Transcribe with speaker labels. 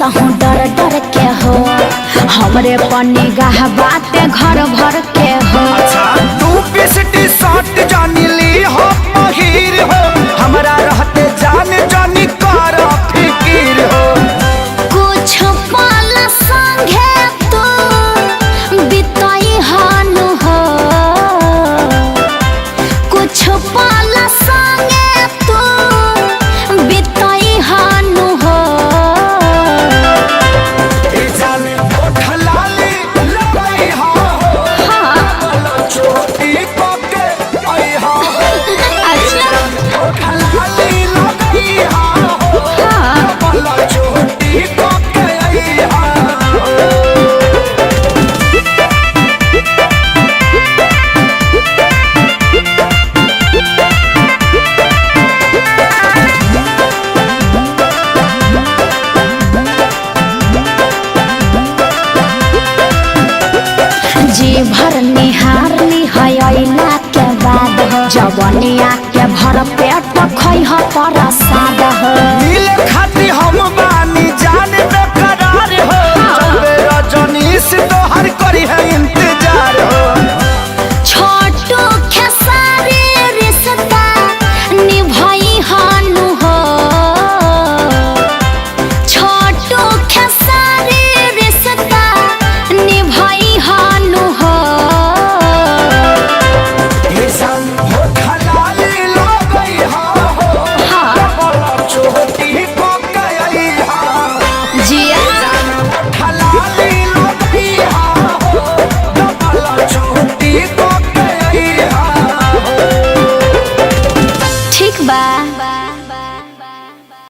Speaker 1: कसहूँ डर डर के हो हमरे पन्नी गाह बाते घर भर के हो।
Speaker 2: अच्छा तू पिसटी शॉट जानी ली हो महिर हो हमरा रहते जान जानी कर फिकीर हो।
Speaker 1: कुछ पल संगे तू बिताई हानु हो कुछ पल संगे तू बिताई हानु हो।
Speaker 2: ए जाने ओठ लाली लगाई हो हाँ छोटी पके आई हो।
Speaker 1: अच्छा
Speaker 2: ओठ लाली लगाई हो हाँ छोटी पके आई हो।
Speaker 1: जी भर निहार निहला के बाद हो जवनिया के भर पेट खै प्रसाद हो।